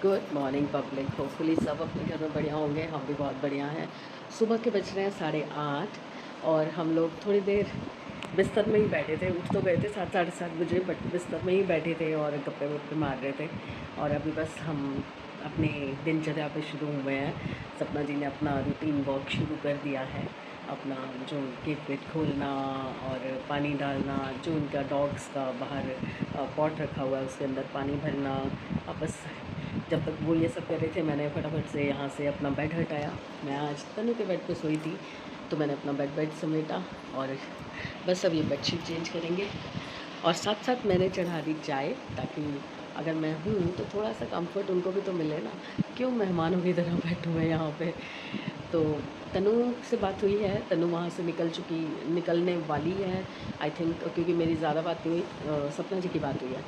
Good morning public. Hopefully सब अपने घर में बढ़िया होंगे, हम भी बहुत बढ़िया हैं। सुबह के बज रहे हैं 8:30 और हम लोग थोड़ी देर बिस्तर में ही बैठे थे। उठ तो गए थे 7-7:30 बजे, बट बिस्तर में ही बैठे थे और गप्पे वप्पे मार रहे थे। और अभी बस हम अपने दिनचर्या पे शुरू हुए हैं। सपना जी ने अपना रूटीन वर्क शुरू कर दिया है, अपना जो गेट वेट खोलना और पानी डालना, जो उनका डॉग्स का बाहर पॉट रखा हुआ है उसके अंदर पानी भरना। अब बस जब तक वो ये सब कर रहे थे, मैंने फटाफट से यहाँ से अपना बेड हटाया। मैं आज तनु के बेड पे सोई थी, तो मैंने अपना बेड समेटा और बस अब ये बेडशीट चेंज करेंगे। और साथ साथ मैंने चढ़ा दी चाय, ताकि अगर मैं हूँ तो थोड़ा सा कंफर्ट उनको भी तो मिले ना, क्यों मेहमानों की तरह बैठूँ मैं यहाँ पे। तो तनु से बात हुई है, तनु वहाँ से निकलने वाली है आई थिंक, क्योंकि मेरी ज़्यादा बात नहीं हुई, सपना जी की बात हुई है।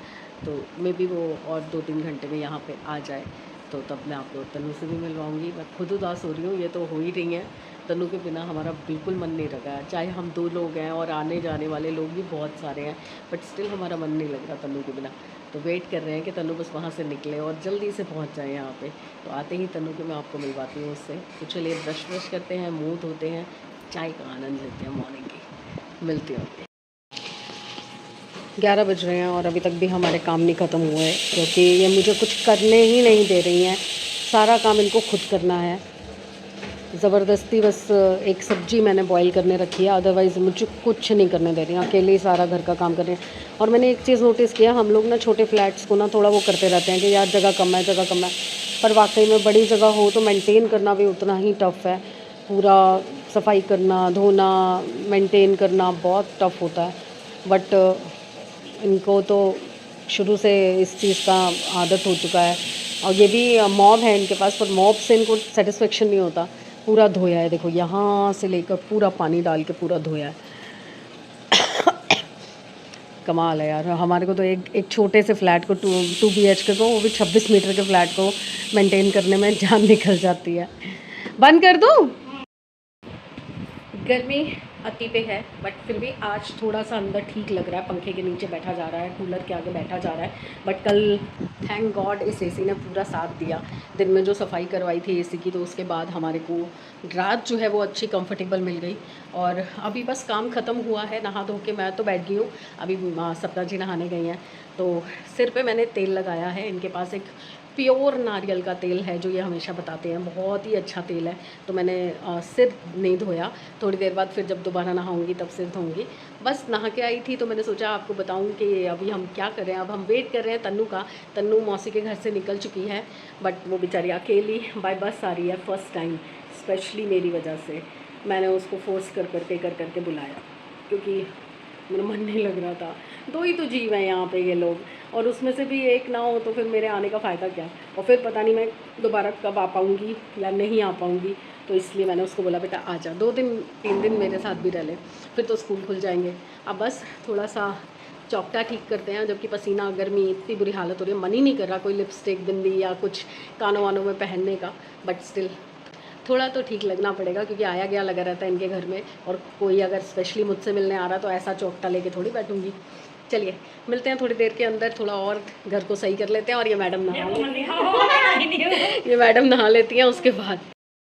तो मे बी वो और 2-3 घंटे में यहाँ पे आ जाए, तो तब मैं आपको तनु से भी मिलवाऊँगी। मैं खुद उदास हो रही हूँ, ये तो हो ही रही हैं। तनु के बिना हमारा बिल्कुल मन नहीं लगा, चाहे हम 2 लोग हैं और आने जाने वाले लोग भी बहुत सारे हैं, बट स्टिल हमारा मन नहीं लग रहा तनु के बिना। तो वेट कर रहे हैं कि तनु बस वहाँ से निकले और जल्दी से पहुँच जाए यहाँ पे। तो आते ही तनु के मैं आपको मिलवाती हूँ उससे। तो चलिए ब्रश करते हैं, मुँह धोते हैं, चाय का आनंद लेते हैं मॉर्निंग की। मिलती हूँ। 11 बज रहे हैं और अभी तक भी हमारे काम नहीं ख़त्म हुए, क्योंकि ये मुझे कुछ करने ही नहीं दे रही हैं। सारा काम इनको खुद करना है ज़बरदस्ती। बस एक सब्ज़ी मैंने बॉईल करने रखी है, अदरवाइज़ मुझे कुछ नहीं करने दे रही हैं। अकेले ही सारा घर का काम कर रहे हैं। और मैंने एक चीज़ नोटिस किया, हम लोग ना छोटे फ्लैट्स को ना थोड़ा वो करते रहते हैं कि यार जगह कम है, जगह कम है। पर वाकई में बड़ी जगह हो तो मेंटेन करना भी उतना ही टफ़ है। पूरा सफाई करना, धोना, मेंटेन करना बहुत टफ़ होता है। बट इनको तो शुरू से इस चीज़ का आदत हो चुका है। और ये भी मॉब है इनके पास, पर मॉब से इनको सेटिस्फेक्शन नहीं होता। पूरा धोया है, देखो यहाँ से लेकर पूरा पानी डाल के पूरा धोया है। कमाल है यार। हमारे को तो एक छोटे से फ्लैट को 2 BHK को, वो भी 26 मीटर के फ्लैट को मेंटेन करने में जान निकल जाती है। बंद कर दूँ? गर्मी अति पे है, बट फिर भी आज थोड़ा सा अंदर ठीक लग रहा है। पंखे के नीचे बैठा जा रहा है, कूलर के आगे बैठा जा रहा है। बट कल थैंक गॉड इस एसी ने पूरा साथ दिया। दिन में जो सफाई करवाई थी एसी की, तो उसके बाद हमारे को रात जो है वो अच्छी कंफर्टेबल मिल गई। और अभी बस काम ख़त्म हुआ है, नहा धो के मैं तो बैठ गई हूँ। अभी सपना जी नहाने गई हैं, तो सिर पे मैंने तेल लगाया है। इनके पास एक प्योर नारियल का तेल है, जो ये हमेशा बताते हैं बहुत ही अच्छा तेल है। तो मैंने सिर नहीं धोया, थोड़ी देर बाद फिर जब दोबारा नहाऊंगी तब सिर धोऊंगी। बस नहा के आई थी, तो मैंने सोचा आपको बताऊं कि अभी हम क्या कर रहे हैं। अब हम वेट कर रहे हैं तन्नू का। तन्नू मौसी के घर से निकल चुकी है, बट वो बेचारी अकेली बाय बस आ रही है फर्स्ट टाइम, स्पेशली मेरी वजह से। मैंने उसको फोर्स कर करके बुलाया, क्योंकि मेरा मन नहीं लग रहा था। 2 ही तो जीव हैं यहाँ पे ये लोग, और उसमें से भी एक ना हो तो फिर मेरे आने का फ़ायदा क्या। और फिर पता नहीं मैं दोबारा कब आ पाऊँगी या नहीं आ पाऊँगी। तो इसलिए मैंने उसको बोला बेटा आ जा, 2-3 दिन मेरे साथ भी रह ले, फिर तो स्कूल खुल जाएंगे। अब बस थोड़ा सा चौकटा ठीक करते हैं, जबकि पसीना गर्मी इतनी बुरी हालत हो रही है, मन ही नहीं कर रहा कोई लिपस्टिक बिंदी या कुछ कानों वानों में पहनने का। बट स्टिल थोड़ा तो ठीक लगना पड़ेगा, क्योंकि आया गया लगा रहता है इनके घर में। और कोई अगर स्पेशली मुझसे मिलने आ रहा तो ऐसा चौकटा लेके थोड़ी बैठूंगी। चलिए मिलते हैं थोड़ी देर के अंदर, थोड़ा और घर को सही कर लेते हैं। और ये मैडम नहा ये मैडम नहा लेती हैं, उसके बाद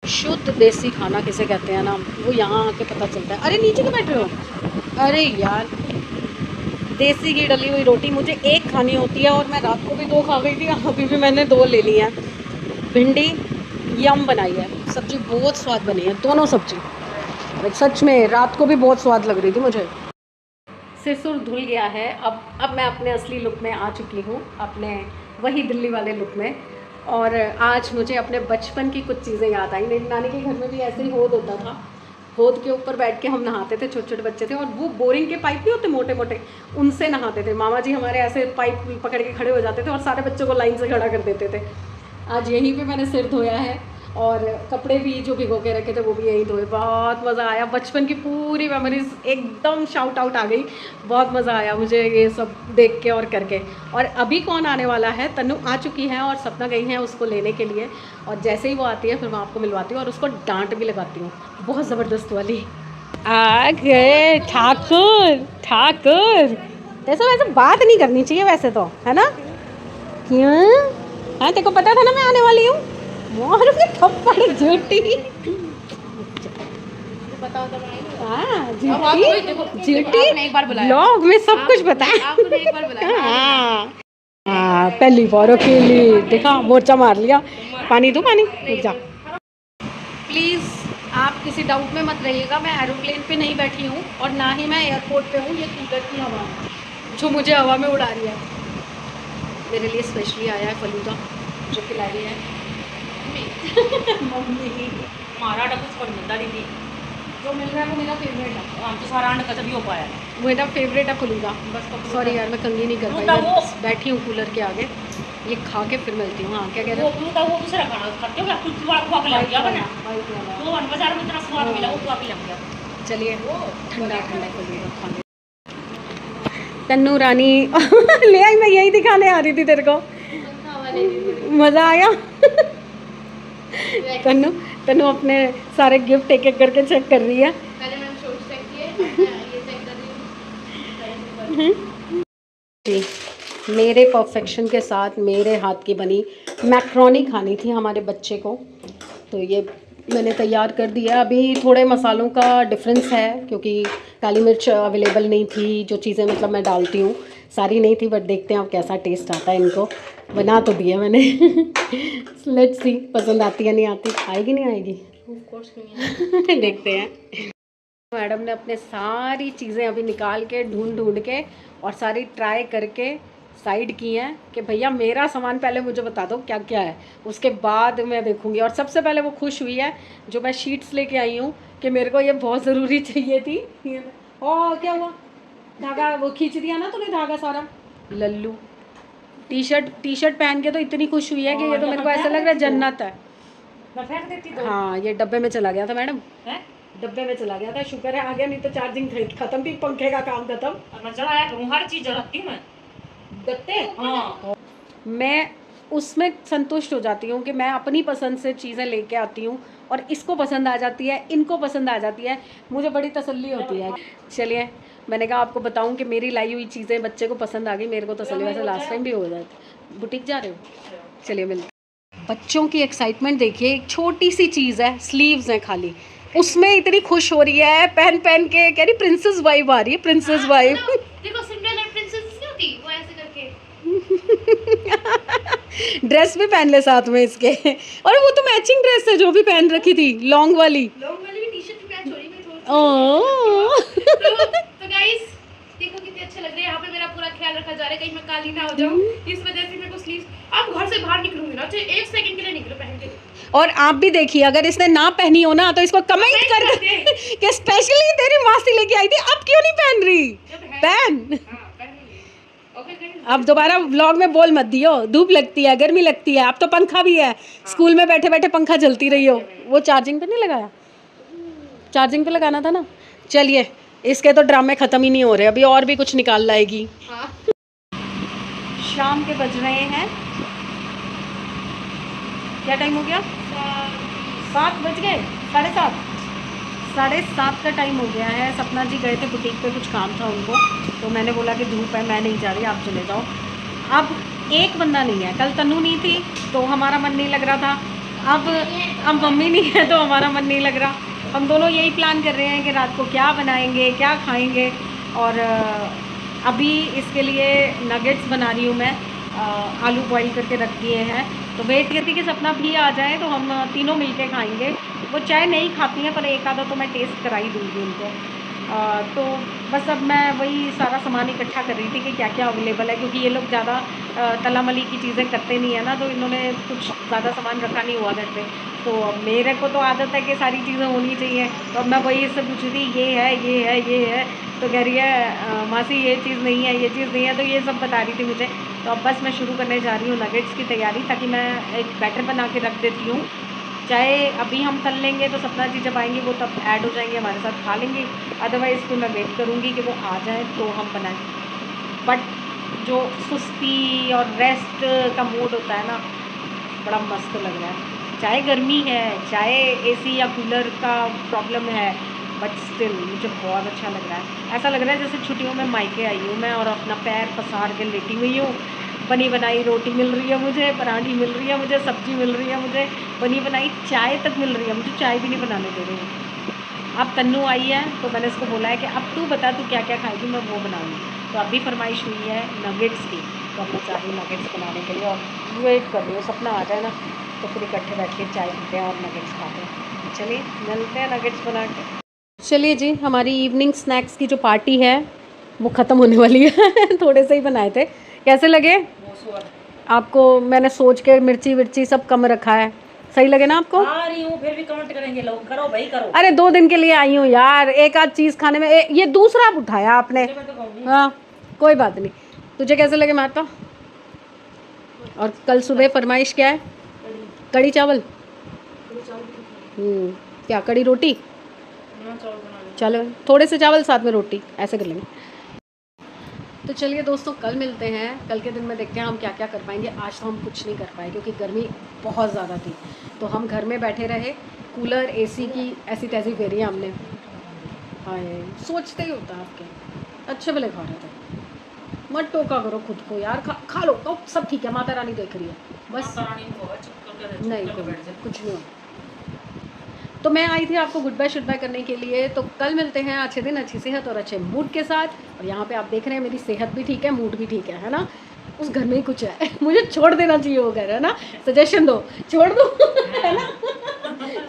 शुद्ध देसी खाना किसे कहते हैं ना, वो यहाँ आके पता चलता है। अरे नीचे क्यों बैठ रहे हो? अरे यार, देसी घी डली हुई रोटी मुझे एक खानी होती है, और मैं रात को भी 2 खा गई थी, अभी भी मैंने 2 ले ली हैं। भिंडी यम बनाई है, सब्जी बहुत स्वाद बनी है, दोनों सब्जी सच में रात को भी बहुत स्वाद लग रही थी मुझे। सिर सुर धुल गया है, अब मैं अपने असली लुक में आ चुकी हूँ, अपने वही दिल्ली वाले लुक में। और आज मुझे अपने बचपन की कुछ चीज़ें याद आई। मेरी नानी के घर में भी ऐसे ही होद होता था। होद के ऊपर बैठ के हम नहाते थे, छोटे छोटे बच्चे थे, और वो बोरिंग के पाइप नहीं होते मोटे मोटे, उनसे नहाते थे। मामा जी हमारे ऐसे पाइप पकड़ के खड़े हो जाते थे और सारे बच्चों को लाइन से खड़ा कर देते थे। आज यहीं पे मैंने सिर धोया है, और कपड़े भी जो भिगो के रखे थे वो भी यहीं धोए। बहुत मज़ा आया, बचपन की पूरी मेमोरीज एकदम शाउट आउट आ गई। बहुत मज़ा आया मुझे ये सब देख के और करके। और अभी कौन आने वाला है, तन्नू आ चुकी है और सपना गई है उसको लेने के लिए। और जैसे ही वो आती है फिर मैं आपको मिलवाती हूँ, और उसको डांट भी लगाती हूँ बहुत ज़बरदस्त वाली। आ गए ठाकुर ठाकुर। ऐसा वैसे बात नहीं करनी चाहिए वैसे तो, है ना? क्यों हाँ तेरे को पता था ना मैं आने वाली हूँ। मोर के थप्पड़ झूठी। पता होता मैं हाँ झूठी झूठी एक बार बुलाया ब्लॉग में सब कुछ बताया। आपने एक बार बुलाया। हाँ हाँ पहली बार अकेली देखा मोर्चा मार लिया। पानी दूँ पानी रुक जा। प्लीज़ आप किसी डाउट में मत रहिएगा, मैं एरोप्लेन पे नहीं बैठी हूँ और ना ही मैं एयरपोर्ट पे हूँ। ये कूलर की हवा जो मुझे हवा में उड़ा रही है। मेरे लिए स्पेशली आया है फलूदा जो खिला रही है मम्मी। हमारा डबल पर मिलता दीदी जो मिल रहा है वो मेरा फेवरेट है। हम तो सारा अंड कभी हो पाया मेरा फेवरेट है फलूदा। बस सॉरी यार मैं कंगी नहीं कर पाई, मैं बैठी हूँ कूलर के आगे। ये खा के फिर मिलती हूँ। हाँ क्या कह रहे हो? वो दूसरा खाना खाते हो क्या? कुछ खा के लग गया बना तो बाजार में इतना स्वाद मिला वो खा के लग गया। चलिए ठंडा ठंडा फलूदा खा ले। तन्नू रानी ले आई, मैं यही दिखाने आ रही थी तेरे को। मज़ा आया। तन्नू तन्नू अपने सारे गिफ्ट एक एक करके चेक कर रही है। पहले मैंने शॉर्ट्स चेक किए, ये चेक कर रही हूं। जी मेरे परफेक्शन के साथ मेरे हाथ की बनी मैक्रोनी खानी थी हमारे बच्चे को, तो ये मैंने तैयार कर दिया। अभी थोड़े मसालों का डिफरेंस है क्योंकि काली मिर्च अवेलेबल नहीं थी। जो चीज़ें मतलब मैं डालती हूँ सारी नहीं थी, बट देखते हैं अब कैसा टेस्ट आता है। इनको बना तो दिया मैंने। लेट्स सी पसंद आती है नहीं आती, आएगी नहीं आएगी देखते हैं। मैडम ने अपने सारी चीज़ें अभी निकाल के ढूंढ के और सारी ट्राई करके साइड की हैं कि भैया मेरा सामान पहले मुझे बता दो क्या क्या है, उसके बाद मैं देखूंगी। और सबसे पहले वो खुश हुई है जो मैं शीट्स लेके आई हूँ कि मेरे को ये बहुत ज़रूरी चाहिए थी। और क्या हुआ? धागा वो खींच दिया ना तूने धागा सारा। लल्लू टी शर्ट पहन के तो इतनी खुश हुई है कि ये तो मेरे को ऐसा लग रहा है जन्नत है। फेंक देती तो हाँ ये डब्बे में चला गया था मैडम, डब्बे में चला गया था। शुक्र है आ गया, नहीं तो चार्जिंग खत्म थी, पंखे का काम खत्म। मैं चढ़ाया करूँ, हर चीज़ रखती हूँ मैं गत्ते। हाँ मैं उसमें संतुष्ट हो जाती हूँ कि मैं अपनी पसंद से चीज़ें लेके आती हूँ और इसको पसंद आ जाती है, इनको पसंद आ जाती है, मुझे बड़ी तसल्ली होती है। चलिए मैंने कहा आपको बताऊँ कि मेरी लाई हुई चीज़ें बच्चे को पसंद आ गई, मेरे को तसल्ली। वैसे लास्ट टाइम भी हो जाती। बुटीक जा रहे हो? चलिए मिलते। बच्चों की एक्साइटमेंट देखिए, एक छोटी सी चीज़ है, स्लीव्स हैं खाली, उसमें इतनी खुश हो रही है पहन पहन के। कह रही प्रिंसेस वाइब आ रही है, प्रिंसेस वाइब। देखो सिंड्रेला प्रिंसेस नहीं होती वो ऐसे करके ड्रेस भी पहन ले साथ में इसके। और वो तो मैचिंग ड्रेस है जो भी पहन रखी थी, लॉन्ग वाली भी टी-शर्ट भी मैच हो रही है थोड़ी। ओह तो गाइस देखो कितने अच्छे लग रहे हैं। यहाँ पे मेरा पूरा ख्याल रखा जा रहा है कहीं मैं काली ना हो जाऊँ, इस वजह से मेरे को स्लीव्स। अब घर से बाहर निकलूंगी ना, चाहे 1 सेकंड के लिए निकलो पहन के। और आप भी देखिए अगर इसने ना पहनी हो ना तो इसको कमेंट कर दे कि स्पेशली तेरी मासी लेके आई थी, अब क्यों नहीं पहन रही। पहन अब दोबारा व्लॉग में बोल मत दियो, धूप लगती है, गर्मी लगती है। अब तो पंखा भी है, स्कूल में बैठे बैठे पंखा चलती रही हो। वो चार्जिंग पे नहीं लगाया, चार्जिंग पे लगाना था ना। चलिए इसके तो ड्रामे ख़त्म ही नहीं हो रहे, अभी और भी कुछ निकाल लाएगी। शाम के बज रहे हैं, क्या टाइम हो गया? 7 बज गए, 7:30 का टाइम हो गया है। सपना जी गए थे बुटीक पे, कुछ काम था उनको, तो मैंने बोला कि धूप है मैं नहीं जा रही, आप चले जाओ। अब एक बंदा नहीं है, कल तन्नू नहीं थी तो हमारा मन नहीं लग रहा था, अब मम्मी नहीं है तो हमारा मन नहीं लग रहा। हम दोनों यही प्लान कर रहे हैं कि रात को क्या बनाएंगे, क्या खाएंगे। और अभी इसके लिए नगेट्स बना रही हूँ मैं, आलू बॉईल करके रख दिए हैं। तो वेट करती कि सपना भी आ जाए तो हम तीनों मिलके खाएंगे। वो चाय नहीं खाती हैं पर एक आधा तो मैं टेस्ट करा ही दूँगी उनको। तो बस अब मैं वही सारा सामान इकट्ठा कर रही थी कि क्या क्या अवेलेबल है, क्योंकि ये लोग ज़्यादा तला मली की चीज़ें करते नहीं है ना, तो इन्होंने कुछ ज़्यादा सामान रखा नहीं हुआ घर पे। तो मेरे को तो आदत है कि सारी चीज़ें होनी चाहिए, तो अब मैं वही इससे पूछ रही थी ये है ये है ये है, तो कह रही है मासी ये चीज़ नहीं है ये चीज़ नहीं है, तो ये सब बता रही थी मुझे। तो अब बस मैं शुरू करने जा रही हूँ नगेट्स की तैयारी, ताकि मैं एक बैटर बना के रख देती हूँ। चाहे अभी हम तल लेंगे तो सपना जी जब आएंगे वो तब ऐड हो जाएंगे हमारे साथ, खा लेंगे। अदरवाइज़ फिर मैं वेट करूँगी कि वो आ जाए तो हम बनाएं। बट जो सुस्ती और रेस्ट का मूड होता है ना, बड़ा मस्त लग रहा है। चाहे गर्मी है, चाहे एसी या कूलर का प्रॉब्लम है, बट स्टिल मुझे बहुत अच्छा लग रहा है। ऐसा लग रहा है जैसे छुट्टियों में मायके आई हूँ मैं और अपना पैर पसार के लेटी हुई हूँ, बनी बनाई रोटी मिल रही है मुझे, पराठी मिल रही है मुझे, सब्जी मिल रही है मुझे, बनी बनाई चाय तक मिल रही है मुझे, चाय भी नहीं बनाने दे रही हूँ। अब तन्नू आई है तो मैंने इसको बोला है कि अब तू बता तू क्या क्या खाएगी, मैं वो बनाऊँगी। तो अभी फरमाइश हुई है नगेट्स की, तो अब मैं चाह रही हूँ नगेट्स बनाने के लिए और वेट कर रही हूँ सपना आ जाए ना तो फिर इकट्ठे बैठ के चाय पीते हैं और नगेट्स खाते हैं। चलिए मिलते हैं नगेट्स बना के। चलिए जी, हमारी इवनिंग स्नैक्स की जो पार्टी है वो ख़त्म होने वाली है थोड़े से ही बनाए थे। कैसे लगे आपको? मैंने सोच के मिर्ची विर्ची सब कम रखा है, सही लगे ना आपको? आ रही हूँ फिर भी कमेंट करेंगे लोग, करो भाई करो। अरे 2 दिन के लिए आई हूँ यार, एक आध चीज़ खाने में ये दूसरा उठाया आपने। मैं तो कहूँगी हाँ कोई बात नहीं। तुझे कैसे लगे महत्ता? और कल सुबह फरमाइश क्या है? कड़ी चावल। क्या कड़ी रोटी? चलो थोड़े से चावल साथ में रोटी, ऐसे कर लेंगे। तो चलिए दोस्तों, कल मिलते हैं। कल के दिन में देखते हैं हम क्या क्या कर पाएंगे। आज तो हम कुछ नहीं कर पाए क्योंकि गर्मी बहुत ज़्यादा थी, तो हम घर में बैठे रहे। कूलर एसी की ऐसी तैसी फेरी हमने। हाय, सोचते ही होता है आपके अच्छे भले खा रहे थे। मत टोका करो खुद को यार, खा लो तो सब ठीक है, माता रानी देख रही है बस। नहीं कुछ नहीं हो। तो मैं आई थी आपको गुड बाय शुड बाय करने के लिए। तो कल मिलते हैं अच्छे दिन, अच्छी सेहत और अच्छे मूड के साथ। और यहाँ पे आप देख रहे हैं मेरी सेहत भी ठीक है, मूड भी ठीक है ना? उस घर में ही कुछ है मुझे छोड़ देना चाहिए वो घर, है ना? सजेशन दो, छोड़ दो है ना?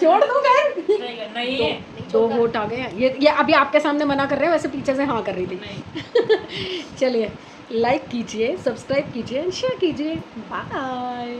छोड़ दो घर। नहीं है दो वोट आ गए हैं। ये अभी आपके सामने मना कर रहे हैं, वैसे पीछे से हाँ कर रही थी चलिए लाइक कीजिए, सब्सक्राइब कीजिए, शेयर कीजिए। बाय।